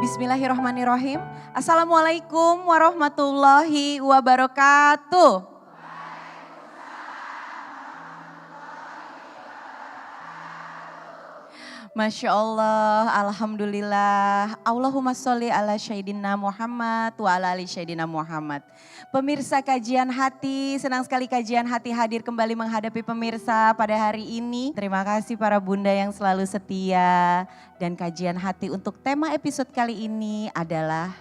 Bismillahirrahmanirrahim. Assalamualaikum warahmatullahi wabarakatuh. Masya Allah, Alhamdulillah. Allahumma sholli ala Sayyidina Muhammad wa ala ali Sayyidina Muhammad. Pemirsa Kajian Hati, senang sekali Kajian Hati hadir kembali menghadapi pemirsa pada hari ini. Terima kasih para bunda yang selalu setia. Dan Kajian Hati untuk tema episode kali ini adalah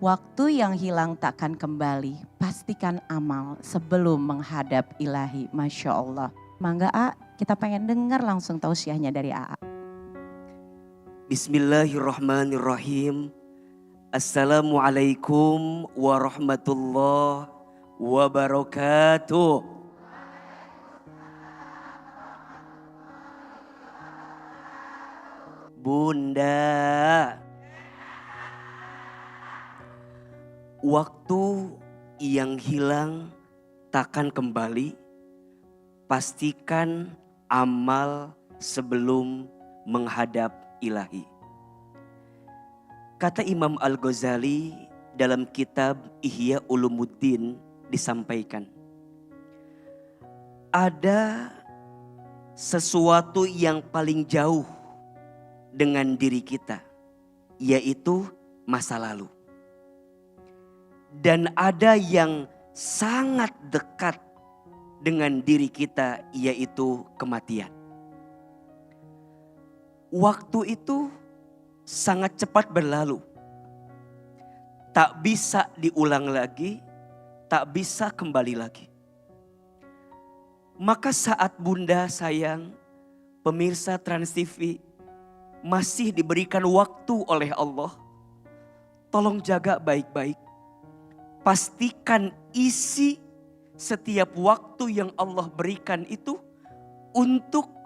waktu yang hilang takkan kembali. Pastikan amal sebelum menghadap ilahi. Masya Allah. Mangga A, kita pengen dengar langsung tausiahnya dari AA. Bismillahirrahmanirrahim. Assalamualaikum warahmatullahi wabarakatuh. Bunda, waktu yang hilang takkan kembali. Pastikan amal sebelum menghadap ilahi. Kata Imam Al-Ghazali dalam kitab Ihya Ulumuddin disampaikan, ada sesuatu yang paling jauh dengan diri kita, yaitu masa lalu. Dan ada yang sangat dekat dengan diri kita, yaitu kematian. Waktu itu sangat cepat berlalu. Tak bisa diulang lagi, tak bisa kembali lagi. Maka saat bunda sayang, pemirsa Trans TV masih diberikan waktu oleh Allah, tolong jaga baik-baik. Pastikan isi setiap waktu yang Allah berikan itu untuk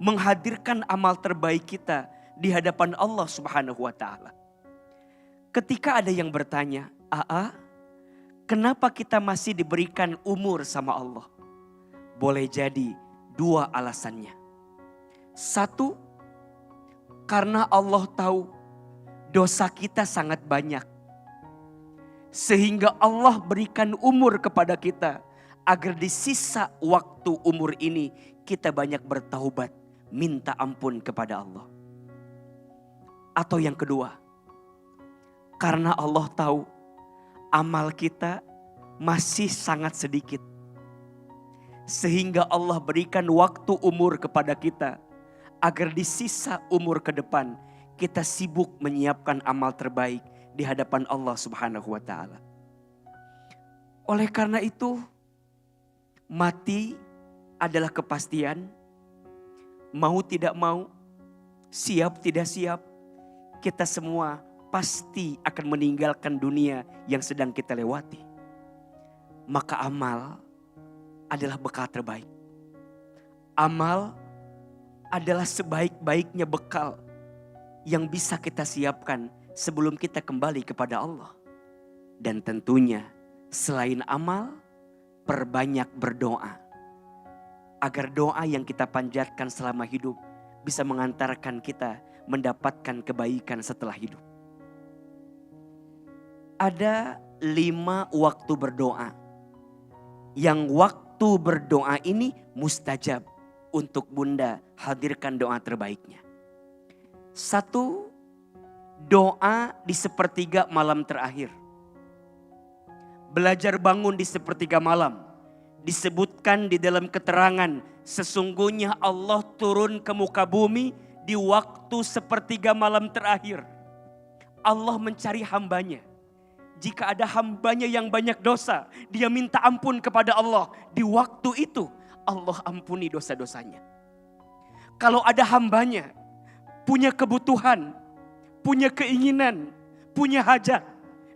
menghadirkan amal terbaik kita di hadapan Allah Subhanahu wa ta'ala. Ketika ada yang bertanya, AA, kenapa kita masih diberikan umur sama Allah? Boleh jadi dua alasannya. Satu, karena Allah tahu dosa kita sangat banyak. Sehingga Allah berikan umur kepada kita agar di sisa waktu umur ini kita banyak bertaubat, minta ampun kepada Allah. Atau yang kedua, karena Allah tahu amal kita masih sangat sedikit. Sehingga Allah berikan waktu umur kepada kita agar di sisa umur ke depan kita sibuk menyiapkan amal terbaik di hadapan Allah Subhanahu wa ta'ala. Oleh karena itu, mati adalah kepastian. Mau tidak mau, siap tidak siap, kita semua pasti akan meninggalkan dunia yang sedang kita lewati. Maka amal adalah bekal terbaik. Amal adalah sebaik-baiknya bekal yang bisa kita siapkan sebelum kita kembali kepada Allah. Dan tentunya selain amal, perbanyak berdoa. Agar doa yang kita panjatkan selama hidup bisa mengantarkan kita mendapatkan kebaikan setelah hidup. Ada 5 waktu berdoa. Yang waktu berdoa ini mustajab. Untuk bunda hadirkan doa terbaiknya. 1, doa di sepertiga malam terakhir. Belajar bangun di sepertiga malam. Disebutkan di dalam keterangan, sesungguhnya Allah turun ke muka bumi di waktu sepertiga malam terakhir. Allah mencari hambanya. Jika ada hambanya yang banyak dosa, dia minta ampun kepada Allah. Di waktu itu Allah ampuni dosa-dosanya. Kalau ada hambanya punya kebutuhan, punya keinginan, punya hajat,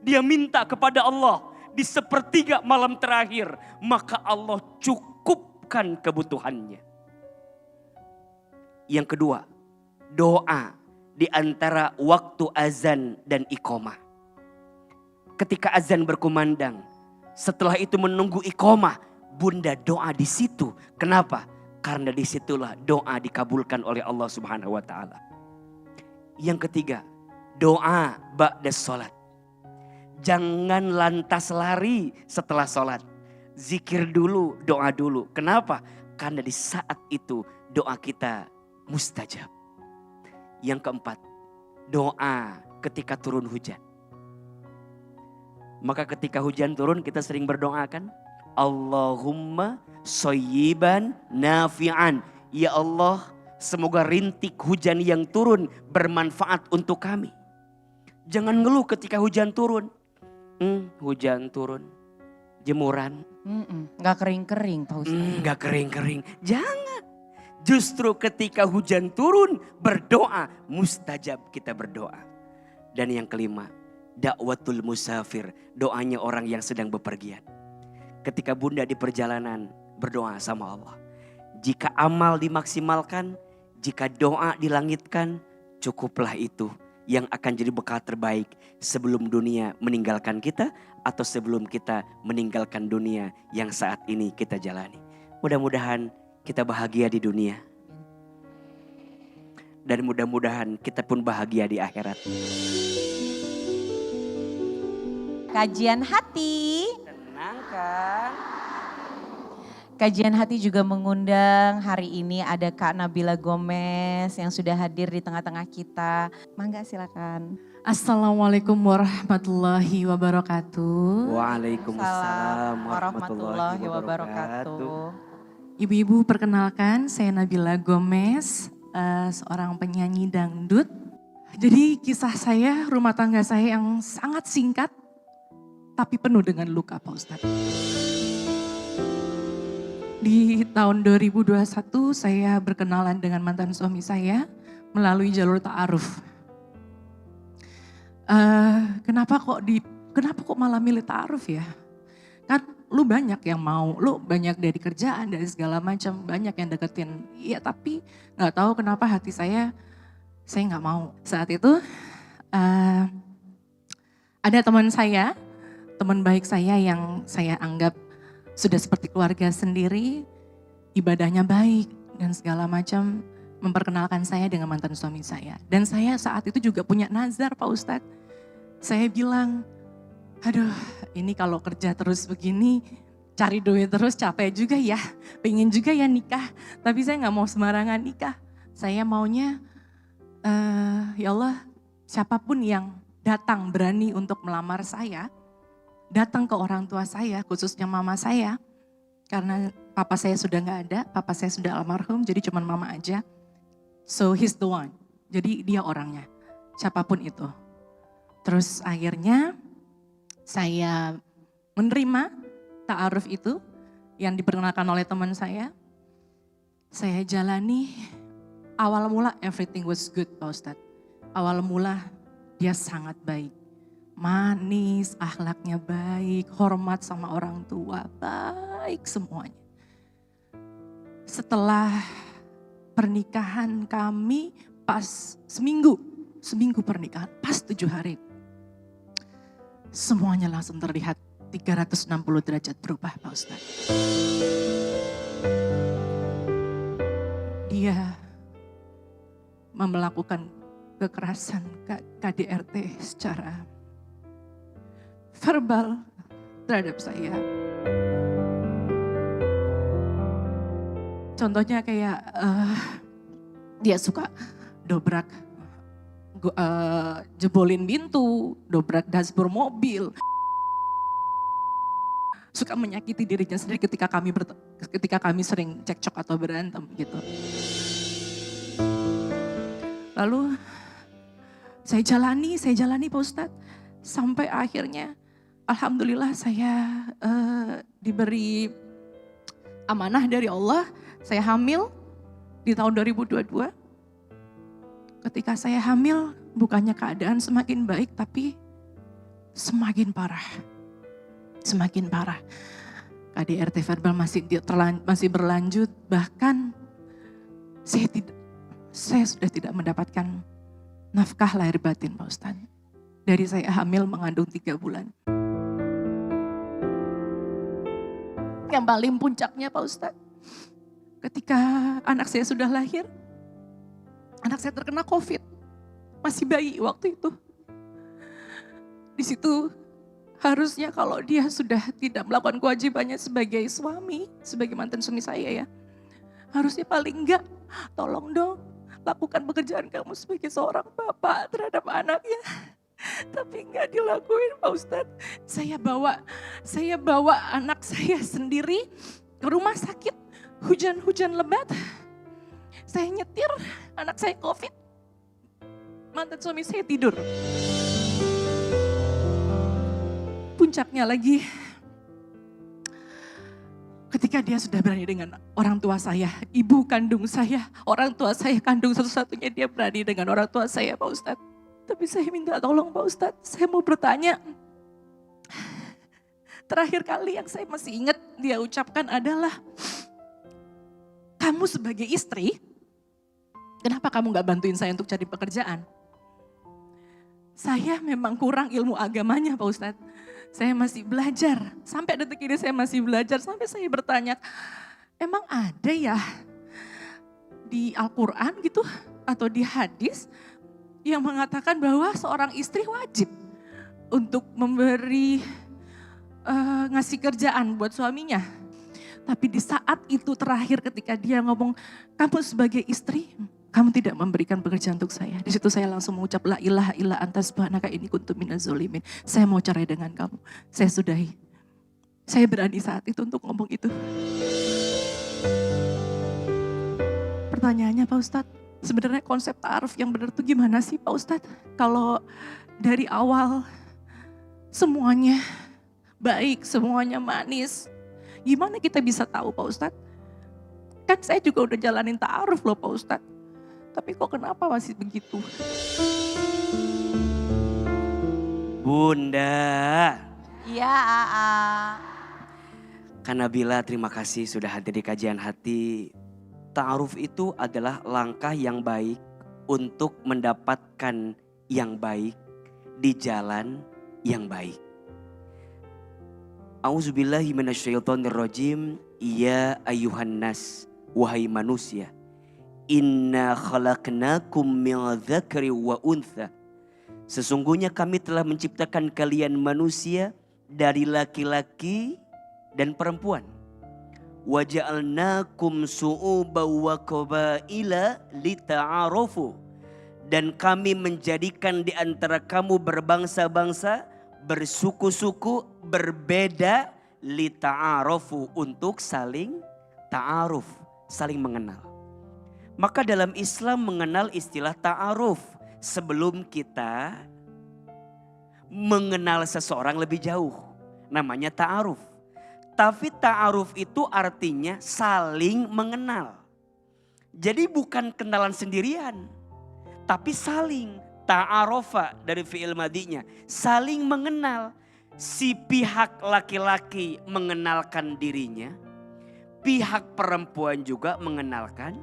dia minta kepada Allah di sepertiga malam terakhir, maka Allah cukupkan kebutuhannya. Yang kedua, doa di antara waktu azan dan iqamah. Ketika azan berkumandang, setelah itu menunggu iqamah, bunda doa di situ. Kenapa? Karena disitulah doa dikabulkan oleh Allah Subhanahu wa ta'ala. Yang ketiga, doa ba'da sholat. Jangan lantas lari setelah sholat. Zikir dulu, doa dulu. Kenapa? Karena di saat itu doa kita mustajab. Yang keempat, doa ketika turun hujan. Maka ketika hujan turun kita sering berdoa kan? Allahumma shayyiban nafi'an. Ya Allah, semoga rintik hujan yang turun bermanfaat untuk kami. Jangan ngeluh ketika hujan turun. Hujan turun, jemuran. Nggak kering-kering Pak Ustadz. Nggak kering-kering. Jangan. Justru ketika hujan turun berdoa, mustajab kita berdoa. Dan yang kelima, dakwatul musafir, doanya orang yang sedang bepergian. Ketika bunda di perjalanan berdoa sama Allah. Jika amal dimaksimalkan, jika doa dilangitkan, cukuplah itu yang akan jadi bekal terbaik sebelum dunia meninggalkan kita atau sebelum kita meninggalkan dunia yang saat ini kita jalani. Mudah-mudahan kita bahagia di dunia. Dan mudah-mudahan kita pun bahagia di akhirat. Kajian hati. Tenang kan? Kajian hati juga mengundang hari ini ada Kak Nabila Gomez yang sudah hadir di tengah-tengah kita. Mangga silakan. Assalamualaikum warahmatullahi wabarakatuh. Waalaikumsalam warahmatullahi wabarakatuh. Ibu-ibu, perkenalkan saya Nabila Gomez, seorang penyanyi dangdut. Jadi kisah saya, rumah tangga saya yang sangat singkat tapi penuh dengan luka Pak Ustadz. Di tahun 2021 saya berkenalan dengan mantan suami saya melalui jalur ta'aruf. Kenapa kok malah milih ta'aruf ya? Kan lu banyak yang mau, lu banyak dari kerjaan, dari segala macam, banyak yang deketin. Iya tapi gak tahu kenapa hati saya gak mau. Saat itu ada teman baik saya yang saya anggap sudah seperti keluarga sendiri, ibadahnya baik dan segala macam, memperkenalkan saya dengan mantan suami saya. Dan saya saat itu juga punya nazar Pak Ustadz. Saya bilang, aduh ini kalau kerja terus begini, cari duit terus capek juga ya. Pengen juga ya nikah, tapi saya gak mau sembarangan nikah. Saya maunya, ya Allah siapapun yang datang berani untuk melamar saya, datang ke orang tua saya, khususnya mama saya. Karena papa saya sudah gak ada, papa saya sudah almarhum, jadi cuma mama aja. So he's the one, jadi dia orangnya, siapapun itu. Terus akhirnya saya menerima ta'aruf itu yang diperkenalkan oleh teman saya. Saya jalani, awal mula everything was good Pak Ustadz. Awal mula dia sangat baik. Manis, akhlaknya baik, hormat sama orang tua, baik semuanya. Setelah pernikahan kami pas seminggu pernikahan, pas 7 hari. Semuanya langsung terlihat 360 derajat berubah Pak Ustadz. Dia melakukan kekerasan KDRT secara verbal terhadap saya. Contohnya kayak dia suka dobrak, jebolin pintu, dobrak dashboard mobil. Suka menyakiti dirinya sendiri ketika kami sering cekcok atau berantem gitu. Lalu saya jalani Pak Ustadz. Sampai akhirnya alhamdulillah saya diberi amanah dari Allah. Saya hamil di tahun 2022. Ketika saya hamil bukannya keadaan semakin baik tapi semakin parah. Semakin parah. KDRT verbal masih berlanjut, bahkan saya sudah tidak mendapatkan nafkah lahir batin Pak Ustadz. Dari saya hamil mengandung 3 bulan. Yang paling puncaknya Pak Ustadz, ketika anak saya sudah lahir, anak saya terkena COVID. masih bayi waktu itu. Di situ harusnya kalau dia sudah tidak melakukan kewajibannya sebagai suami, sebagai mantan suami saya ya. Harusnya paling enggak, tolong dong lakukan pekerjaan kamu sebagai seorang bapak terhadap anaknya. Tapi enggak dilakuin Pak Ustadz. Saya bawa anak saya sendiri ke rumah sakit. Hujan-hujan lebat. Saya nyetir, anak saya COVID. Mantan suami saya tidur. Puncaknya lagi, ketika dia sudah berani dengan orang tua saya, ibu kandung saya, orang tua saya kandung satu-satunya, dia berani dengan orang tua saya Pak Ustadz. Tapi saya minta tolong Pak Ustadz, saya mau bertanya. Terakhir kali yang saya masih ingat dia ucapkan adalah, kamu sebagai istri, kenapa kamu gak bantuin saya untuk cari pekerjaan? Saya memang kurang ilmu agamanya Pak Ustadz. Saya masih belajar, sampai detik ini saya masih belajar, sampai saya bertanya, emang ada ya di Al-Quran gitu, atau di hadis, yang mengatakan bahwa seorang istri wajib untuk memberi, ngasih kerjaan buat suaminya. Tapi di saat itu terakhir ketika dia ngomong, kamu sebagai istri, kamu tidak memberikan pekerjaan untuk saya. Di situ saya langsung mengucap, la ilaha illa anta subhanaka inni kuntu minaz zalimin. Saya mau cerai dengan kamu. Saya sudahi. Saya berani saat itu untuk ngomong itu. Pertanyaannya Pak Ustadz, sebenarnya konsep ta'aruf yang benar itu gimana sih Pak Ustadz? Kalau dari awal semuanya baik, semuanya manis, gimana kita bisa tahu Pak Ustadz? Kan saya juga udah jalanin ta'aruf loh Pak Ustadz. Tapi kok kenapa masih begitu? Bunda. Iya Aa. Kak Nabila, terima kasih sudah hadir di kajian hati. Ta'aruf itu adalah langkah yang baik untuk mendapatkan yang baik di jalan yang baik. A'udzubillahi minasyaitonirrajim. Ya ayuhan nas, wahai manusia. Inna khalaqnakum min dzakari wa untha. Sesungguhnya kami telah menciptakan kalian manusia dari laki-laki dan perempuan. Wa ja'alnakum su'uban wa qabaila lita'arafu. Dan kami menjadikan di antara kamu berbangsa-bangsa, bersuku-suku, berbeda, lita'arafu, untuk saling ta'aruf, saling mengenal. Maka dalam Islam mengenal istilah ta'aruf sebelum kita mengenal seseorang lebih jauh. Namanya ta'aruf. Tapi ta'aruf itu artinya saling mengenal. Jadi bukan kenalan sendirian, tapi saling. Ta'arofa dari fi'il madinya, saling mengenal. Si pihak laki-laki mengenalkan dirinya, pihak perempuan juga mengenalkan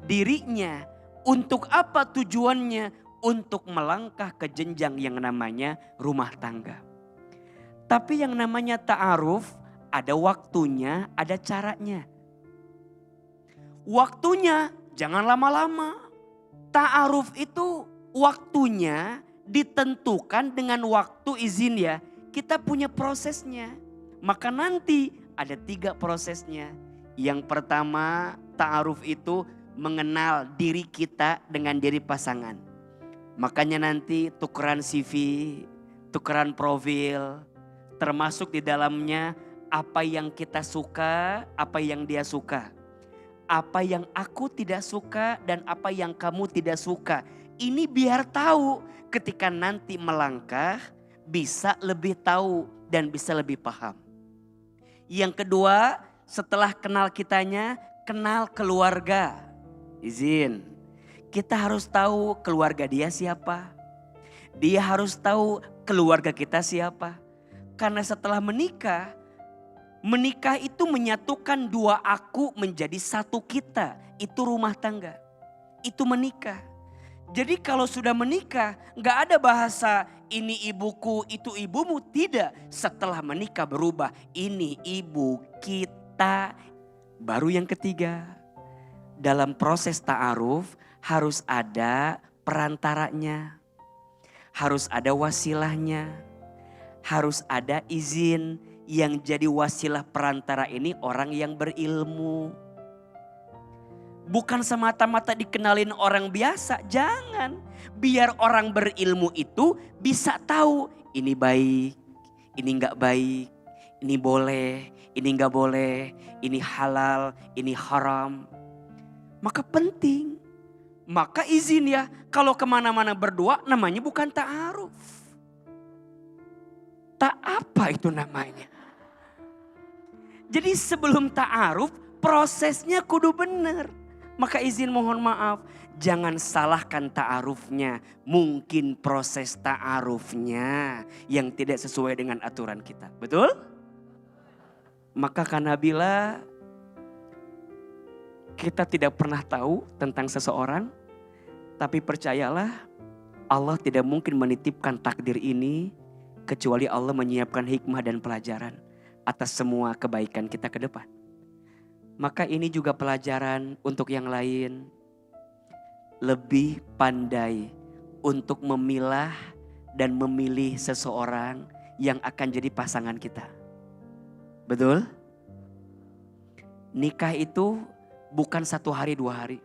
dirinya. Untuk apa tujuannya? Untuk melangkah ke jenjang yang namanya rumah tangga. Tapi yang namanya ta'aruf ada waktunya, ada caranya. Waktunya jangan lama-lama. Ta'aruf itu waktunya ditentukan dengan waktu izin ya. Kita punya prosesnya. Maka nanti ada 3 prosesnya. Yang pertama, ta'aruf itu mengenal diri kita dengan diri pasangan. Makanya nanti tukeran CV, tukeran profil, termasuk di dalamnya apa yang kita suka, apa yang dia suka. Apa yang aku tidak suka dan apa yang kamu tidak suka. Ini biar tahu ketika nanti melangkah bisa lebih tahu dan bisa lebih paham. Yang kedua, setelah kenal kitanya, kenal keluarga. Izin, kita harus tahu keluarga dia siapa. Dia harus tahu keluarga kita siapa. Karena setelah menikah, menikah itu menyatukan 2 aku menjadi 1 kita. Itu rumah tangga, itu menikah. Jadi kalau sudah menikah, gak ada bahasa ini ibuku, itu ibumu. Tidak, setelah menikah berubah. Ini ibu kita. Baru yang ketiga, dalam proses ta'aruf harus ada perantaranya. harus ada wasilahnya, harus ada izin. Yang jadi wasilah perantara ini orang yang berilmu. Bukan semata-mata dikenalin orang biasa, jangan. Biar orang berilmu itu bisa tahu ini baik, ini enggak baik, ini boleh, ini enggak boleh, ini halal, ini haram. Maka penting, maka izin ya. Kalau kemana-mana berdua namanya bukan ta'aruf. Tak apa itu namanya. Jadi sebelum ta'aruf prosesnya kudu bener. Maka izin mohon maaf, jangan salahkan ta'arufnya. Mungkin proses ta'arufnya yang tidak sesuai dengan aturan kita. Betul? Maka karena bila kita tidak pernah tahu tentang seseorang, tapi percayalah Allah tidak mungkin menitipkan takdir ini kecuali Allah menyiapkan hikmah dan pelajaran atas semua kebaikan kita ke depan. Maka ini juga pelajaran untuk yang lain. Lebih pandai untuk memilah dan memilih seseorang yang akan jadi pasangan kita. Betul? Nikah itu bukan 1 hari 2 hari.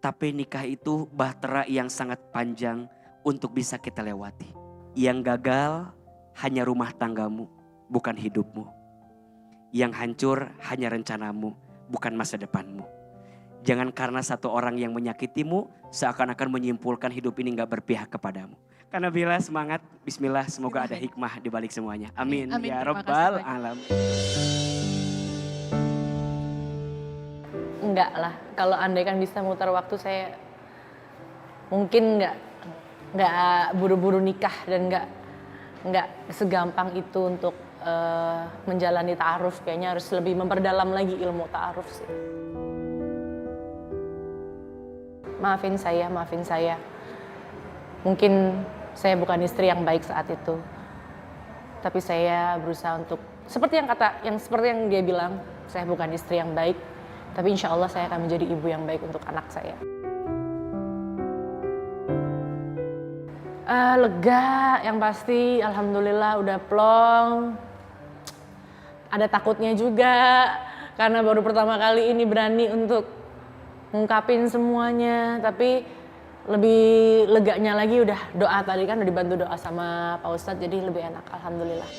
Tapi nikah itu bahtera yang sangat panjang untuk bisa kita lewati. Yang gagal hanya rumah tanggamu, bukan hidupmu. Yang hancur hanya rencanamu, bukan masa depanmu. Jangan karena satu orang yang menyakitimu seakan-akan menyimpulkan hidup ini gak berpihak kepadamu. Karena bila semangat, bismillah, semoga ada hikmah di balik semuanya. Amin. Amin. Ya Terima Rabbal kasih Alamin. Enggak lah, kalau andai kan bisa mutar waktu saya mungkin enggak buru-buru nikah dan enggak segampang itu untuk menjalani ta'aruf. Kayaknya harus lebih memperdalam lagi ilmu ta'aruf sih. Maafin saya. Mungkin saya bukan istri yang baik saat itu. Tapi saya berusaha untuk seperti yang dia bilang, saya bukan istri yang baik. Tapi insya Allah saya akan menjadi ibu yang baik untuk anak saya. Lega, yang pasti alhamdulillah udah plong. Ada takutnya juga, karena baru pertama kali ini berani untuk ngungkapin semuanya. Tapi lebih leganya lagi udah doa tadi kan, udah dibantu doa sama Pak Ustadz, jadi lebih enak alhamdulillah.